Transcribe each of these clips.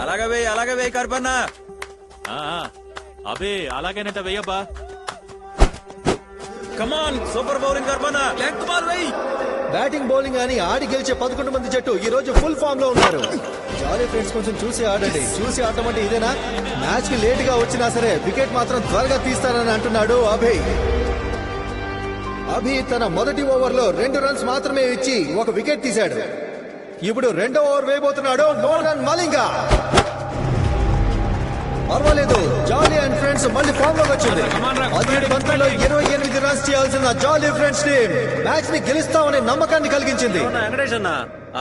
అలాగే వేయి కర్పన్నా. అబే అలాగేనంట వెయ్యబ్బా. కమాన్ సూపర్ బౌలింగ్ కర్పన్నా. లెంగ్త్ బాల్ వేయి. బ్యాటింగ్ బౌలింగ్ అని ఆడి గెలిచే 11 మంది జట్టు ఈ రోజు ఫుల్ ఫామ్ లో ఉన్నారు. జాలీ ఫ్రెండ్స్ కొంచెం చూసి ఆడండి. చూసి ఆడటం అంటే ఇదేనా? మ్యాచ్ కి లేట్ గా వచ్చినా సరే వికెట్ మాత్రం త్వరగా తీస్తానని అంటున్నాడు అభి. తన మొదటి ఓవర్ లో 2 రన్స్ మాత్రమే ఇచ్చి ఒక వికెట్ తీశాడు. ఇప్పుడు రెండో ఓవర్ వేయబోతున్నాడు మోర్గన్ మలింగా. పర్వాలేదు, జాలీ అండ్ ఫ్రెండ్స్ మళ్ళీ ఫామ్ లోకి వచ్చింది. 17 బంతుల్లో 28 రన్స్ చేయాల్సిన జాలీ ఫ్రెండ్స్ టీం మ్యాచ్ ని గెలుస్తామనే నమ్మకాన్ని కలిగించింది. వెంకటేష్ అన్న,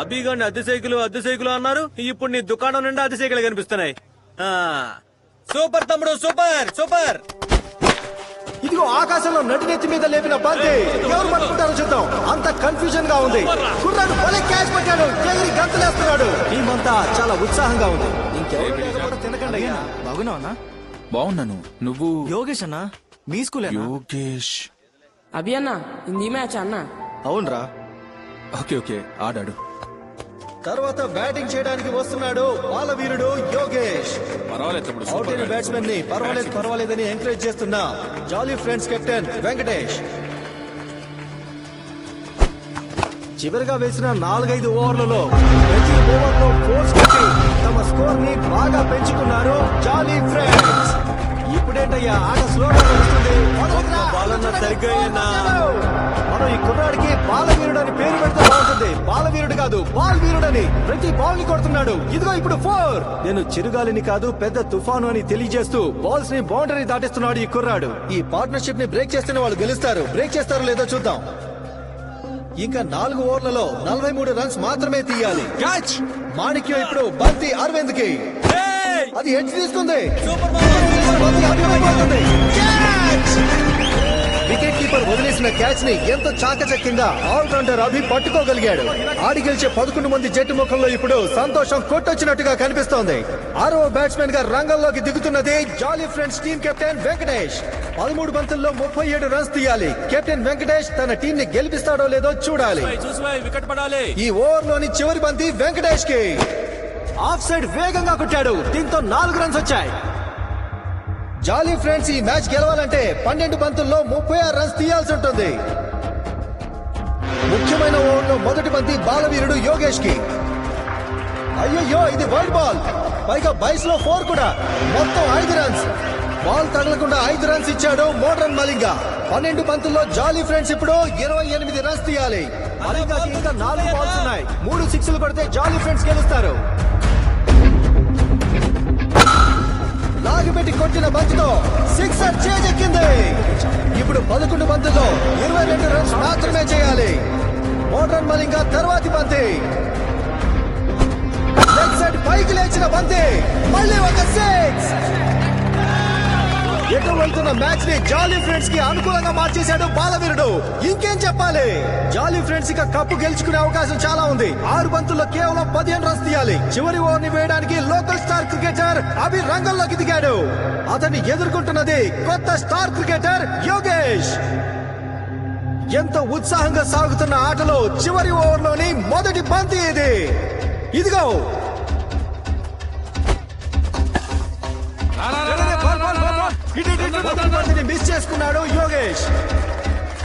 అభిగాని అద్దె సైకిల్ అన్నారు. ఇప్పుడు నీ దుకాణం నిండా అద్దె సైకిల్ కనిపిస్తున్నాయి. సూపర్ తమ్ముడు, సూపర్ సూపర్. ఇదిగో ఆకాశంలో నడినెత్తి మీద లేపిన బంతి ఎవరు పట్టుకుంటారో చూద్దాం. అంత కన్ఫ్యూజన్ గా ఉంది. కుర్రాడు భలే క్యాచ్ పట్టాడు, ఎగిరి గంతులేస్తున్నాడు. టీం అంతా చాలా ఉత్సాహంగా ఉంది. ఇంకెవరు తినకండి అయ్యా. బాగున్నావా? బాగున్నాను. నువ్వు? యోగేష్ అన్న, మీ స్కూల్? యోగేష్. అభి అన్న, ఇది మ్యాచ్ అన్న. అవునరా. ఓకే ఆడాడు. తర్వాత బ్యాటింగ్ చేయడానికి వస్తున్నాడు బాలవీరుడు యోగేష్. అవుట్ అయిన బ్యాట్స్మెన్ ని పర్వాలేదని ఎంకరేజ్ చేస్తున్న జాలీ ఫ్రెండ్స్ కెప్టెన్ వెంకటేష్. చివరిగా వేసిన 4-5 ఓవర్లలో ప్రతి ఓవర్లో 4 కొట్టి తమ స్కోర్ ని బాగా పెంచుకున్నారు జాలీ ఫ్రెండ్స్. ఇప్పుడేంటయ్యా ఆట స్లోగా నడుస్తుంది. మనం ఈ కుర్రాడికి బాలవీరుడు అని పేరు పెడితే బాగుంటుంది. బాలవీరుడు కాదు, బాల్ వీరుడని. ప్రతి బాల్ ని కొడుతున్నాడు. ఇదిగో ఇప్పుడు 4. నేను చిరుగాలిని కాదు పెద్ద తుఫాను అని తెలియజేస్తూ బాల్స్ ని బౌండరీ దాటిస్తున్నాడు ఈ కుర్రాడు. ఈ పార్ట్నర్షిప్ ని బ్రేక్ చేస్తేనే వాళ్ళు గెలుస్తారు. బ్రేక్ చేస్తారో లేదో చూద్దాం. ఇంకా 4 ఓవర్లలో 43 రన్స్ మాత్రమే తీయాలి. మాణిక్యం ఇప్పుడు బంతి అరవింద్ కి. అది ఎడ్జ్ తీసుకుంది. వికెట్ కీపర్ వదిలేసిన క్యాచ్ ని ఎంతో చాకచక్యంగా ఆల్రౌండర్ అభి పట్టుకోగలిగాడు. ఆడి గెలిచే 11 మంది జట్టు ముఖంలో ఇప్పుడు సంతోషం కొట్టొచ్చినట్టుగా కనిపిస్తోంది. 6వ బ్యాట్స్మెన్ గా రంగంలోకి దిగుతున్నది jolly friends team captain Venkatesh. 13 బంతుల్లో 37 రన్స్ తీయాలి. కెప్టెన్ వెంకటేష్ తన టీం ని గెలిపిస్తాడో లేదో చూడాలి. ఈ ఓవర్ లోని చివరి బంతి వెంకటేష్ కి. ఆఫ్ సైడ్ వేగంగా కొట్టాడు. దీంతో 4 రన్స్ వచ్చాయి. జాలీ ఫ్రెండ్స్ ఈ మ్యాచ్ గెలవాలంటే 12 బంతుల్లో 36 రన్స్ తీయాల్సి ఉంటుంది. ముఖ్యమైన ఓవర్లో మొదటి బంతి బాలవీరుడు యోగేష్ కి. అయ్యో, ఇది వైడ్ బాల్. పైగా బైస్ లో 4 కూడా. మొత్తం 5 రన్స్. బాల్ తగలకుండా 5 రన్స్ ఇచ్చాడు మోర్గన్ మలింగా. 12 బంతుల్లో జాలీ ఫ్రెండ్స్ ఇప్పుడు 28 రన్స్ తీయాలి. మలింగాకి ఇంకా 4 బాల్స్ ఉన్నాయి. 3 సిక్స్లు కొడితే జాలీ ఫ్రెండ్స్ గెలుస్తారు. లాగిపెట్టి కొట్టిన బంతితో సిక్సర్ చేజెక్కింది. ఇప్పుడు 11 బంతుల్లో 22 రన్స్ మాత్రమే చేయాలి. మోర్గన్ మలింగా తర్వాతి బంతి. లెగ్ సైడ్ పైకి లేచిన బంతి. మళ్ళీ ఒక 6. ఎటు వెళ్తున్న మ్యాచ్ ని జాలీ ఫ్రెండ్స్ కి అనుకూలంగా మార్చేశాడు బాలవీరుడు. ఇంకేం చెప్పాలి. జాలీ ఫ్రెండ్స్ ఇక కప్పు గెలుచుకునే అవకాశం చాలా ఉంది. 6 బంతుల్లో కేవలం 15 రన్స్ తీయాలి. చివరి ఓవర్ ని వేయడానికి లోకల్ స్టార్ క్రికెటర్ అభి రంగంలోకి దిగాడు. అతన్ని ఎదుర్కొంటున్నది కొత్త స్టార్ క్రికెటర్ యోగేష్. ఎంతో ఉత్సాహంగా సాగుతున్న ఆటలో చివరి ఓవర్ లోని మొదటి బంతి ఇది. ఇదిగో మిస్ చేసుకున్నాడు యోగేష్.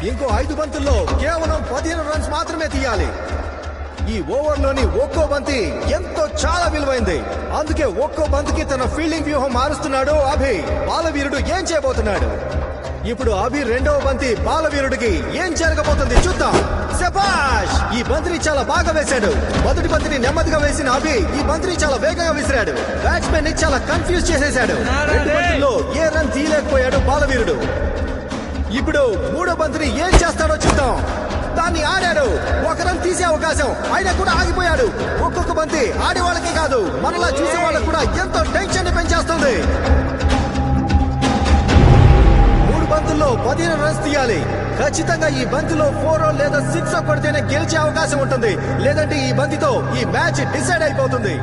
ఇంకో 5 బంతుల్లో కేవలం 15 రన్స్ మాత్రమే తీయాలి. ఈ ఓవర్ లోని ఒక్కో బంతి ఎంతో చాలా విలువైంది. అందుకే ఒక్కో బంతికి తన ఫీల్డింగ్ వ్యూహం మారుస్తున్నాడు అభి. బాలవీరుడు ఏం చేయబోతున్నాడు? ఇప్పుడు అభి రెండవ బంతి బాలవీరుడికి ఏం జరగబోతుంది చూద్దాం. శభాష్! ఈ బంతిని చాలా బాగా వేశాడు. మొదటి బంతిని నెమ్మదిగా వేసిన అభి ఈ బంతిని చాలా వేగంగా విసిరాడు. బ్యాట్స్మెన్ ని చాలా కన్ఫ్యూజ్ చేసేశాడు. 2 బంతుల్లో ఏ రన్ తీయలేకపోయాడు బాలవీరుడు. ఇప్పుడు 3వ బంతిని ఏం చేస్తాడో చూద్దాం. దాన్ని ఆడాడు. 1 రన్ తీసే అవకాశం అయినా కూడా ఆగిపోయాడు. ఒక్కొక్క బంతి ఆడే వాళ్ళకి కాదు, మనలా చూసే వాళ్ళకి కూడా ఎంతో టెన్షన్ ని పెంచేస్తుంది. 3 బంతుల్లో 15 రన్స్ తీయాలి. ఖచ్చితంగా ఈ బంతిలో 4 లేదా 6 కొడితేనే గెలిచే అవకాశం ఉంటుంది. లేదంటే ఈ బంతితో ఈ మ్యాచ్ డిసైడ్ అయిపోతుంది.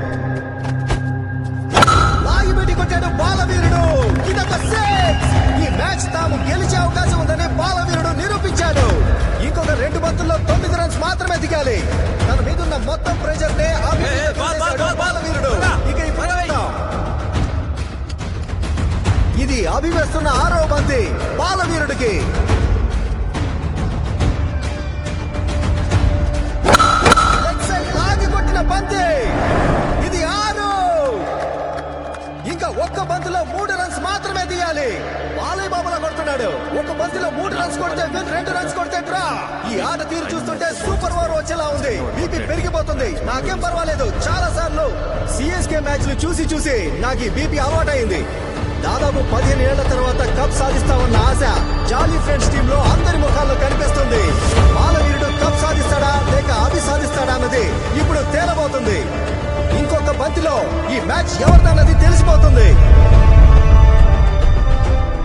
లాగిపెట్టి కొట్టాడు బాలవీరుడు. ఇదొక 6. ఈ మ్యాచ్ తాము గెలిచే అవకాశం ఉందని బాలవీరుడు నిరూపించాడు. ఇంకొక 2 బంతుల్లో 9 రన్స్ మాత్రమే దిగాలి. తన మీదున్న మొత్తం ప్రెషర్ నే బాలవీరుడు. ఇక ఈ అభివేస్తున్న 6వ బంతి బాలవీరుడికి. లెగ్ సైడ్ లాగి కొట్టిన బంతి. ఇది 6. ఇంకా ఒక్క బంతిలో 3 రన్స్ మాత్రమే తీయాలి. బాలయ్య బాబులా కొడుతున్నాడు. ఒక బంతిలో 3 రన్స్ కొడితే విన్, 2 రన్స్ కొడితే డ్రా. ఈ ఆట తీరు చూస్తుంటే సూపర్ ఓవర్ వచ్చేలా ఉంది. బీపీ పెరిగిపోతుంది. నాకేం పర్వాలేదు. చాలా సార్లు సిఎస్కే మ్యాచ్లు చూసి చూసి నాకు ఈ బీపీ అలవాటైంది. దాదాపు 15 ఏళ్ల తర్వాత కప్ సాధిస్తామన్న ఆశ జాలీ ఫ్రెండ్స్ టీమ్ లో అందరి ముఖాల్లో కనిపిస్తుంది. బాలవీరుడు కప్ సాధిస్తాడా లేక అభి సాధిస్తాడా అన్నది ఇప్పుడు తేలబోతుంది. ఇంకొక బంతిలో ఈ మ్యాచ్ ఎవరిదన్నది తెలిసిపోతుంది.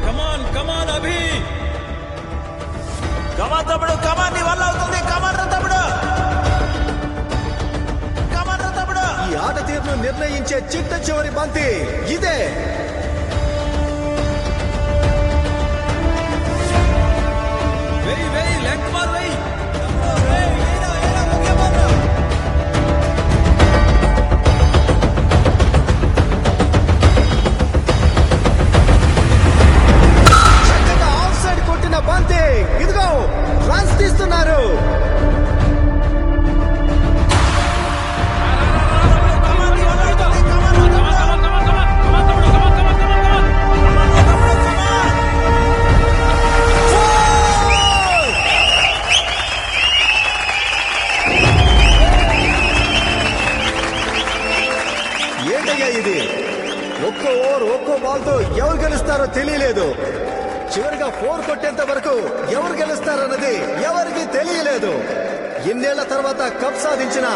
కమాన్ కమాన్ అభి, కమాన్ తమ్ముడు, కమాన్, నీ వల్ల అవుతుంది. కమాన్ రా తమ్ముడు, కమాన్ రా తమ్ముడు. ఈ ఆట తీరును నిర్ణయించే చిట్ట చివరి బంతి ఇదే. వెయ్యి వెయ్యి లెగ్ బాల్ వెయ్యి. చక్కగా ఆఫ్ సైడ్ కొట్టిన బంతి. ఇదిగో రన్స్ తీస్తున్నారు. ఏంటయ్యా ఇది? ఒక్కో ఓవర్ ఒక్కో బాల్ తో ఎవరు గెలుస్తారో తెలియలేదు. చివరిగా 4 కొట్టేంత వరకు ఎవరు గెలుస్తారన్నది ఎవరికి తెలియలేదు. ఎన్నేళ్ల తర్వాత కప్ సాధించిన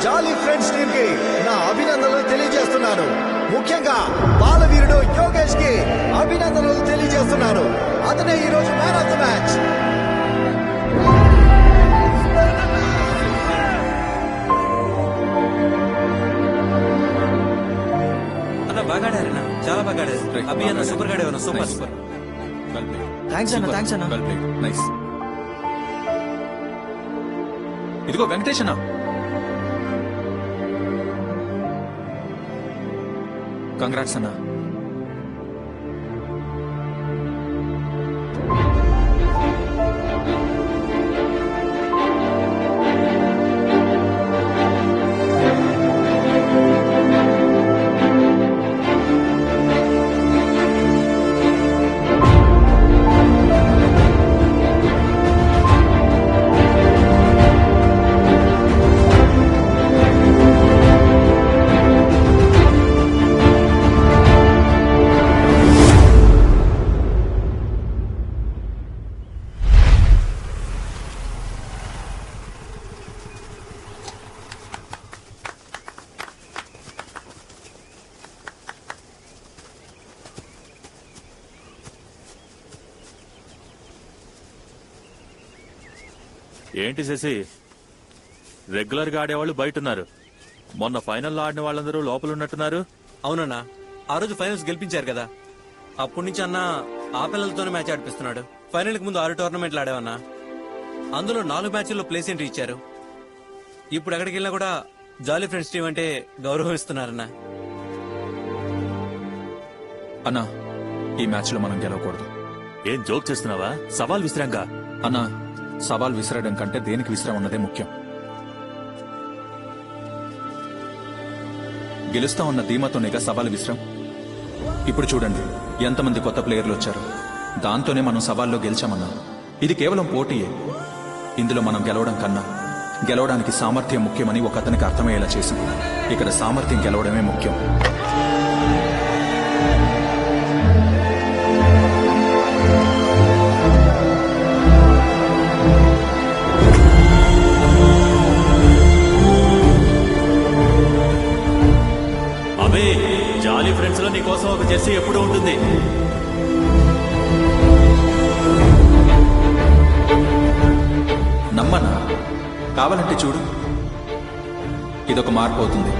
జాలీ ఫ్రెండ్స్ టీమ్ కి నా అభినందనలు తెలియజేస్తున్నాను. ముఖ్యంగా బాలవీరుడు యోగేష్ కి అభినందనలు తెలియజేస్తున్నాను. అతనే ఈ రోజు మ్యాన్ ఆఫ్ ద మ్యాచ్. అన్న బాగా ఆడారన్న, చాలా బాగా ఆడారు. అభి అన్న సూపర్ గా ఆడారు. Super super. థ్యాంక్స్ అన్న, థ్యాంక్స్ అన్న. Well played, nice. ఇదిగో వెంకటేష్ అన్న, కంగ్రాట్స్ అన్న. ఏంటి శశి, రెగ్యులర్ గా ఆడేవాళ్ళు బయట ఉన్నారు. మొన్న ఫైనల్లో ఆడిన వాళ్ళందరూ లోపల ఉన్నట్టున్నారు. అవునన్నా, ఆ రోజు ఫైనల్స్ గెలిపించారు కదా, అప్పటి నుంచి అన్న ఆ పిల్లలతోనే మ్యాచ్ ఆడిపిస్తున్నాడు. ఫైనల్ కి ముందు 6 టోర్నమెంట్లు ఆడావన్నా. అందులో 4 మ్యాచ్ల్లో ప్లేస్ ఎంట్రీ ఇచ్చారు. ఇప్పుడు ఎక్కడికి వెళ్ళినా కూడా జాలీ ఫ్రెండ్స్ టీం అంటే గౌరవం ఇస్తున్నారన్నా. అన్నా, ఈ మ్యాచ్ లో మనం గెలవకూడదు. ఏం జోక్ చేస్తున్నావా? సవాల్ విసిరాంగా. అన్నా, సవాల్ విసిరడం కంటే దేనికి విసిరా ఉన్నదే ముఖ్యం. గెలుస్తా ఉన్న ధీమాతోనేగా సవాల్ విసిరాం. ఇప్పుడు చూడండి ఎంతమంది కొత్త ప్లేయర్లు వచ్చారు. దాంతోనే మనం సవాల్లో గెలిచామన్నా. ఇది కేవలం పోటీయే. ఇందులో మనం గెలవడం కన్నా గెలవడానికి సామర్థ్యం ముఖ్యమని ఒక అతనికి అర్థమయ్యేలా చేసింది. ఇక్కడ సామర్థ్యం గెలవడమే ముఖ్యం. అవే జాలీ ఫ్రెండ్స్ లో నీకోసం ఒక జెర్సీ ఎప్పుడూ ఉంటుంది. నమ్మనా? కావాలంటే చూడు, ఇదొక మార్పు అవుతుంది.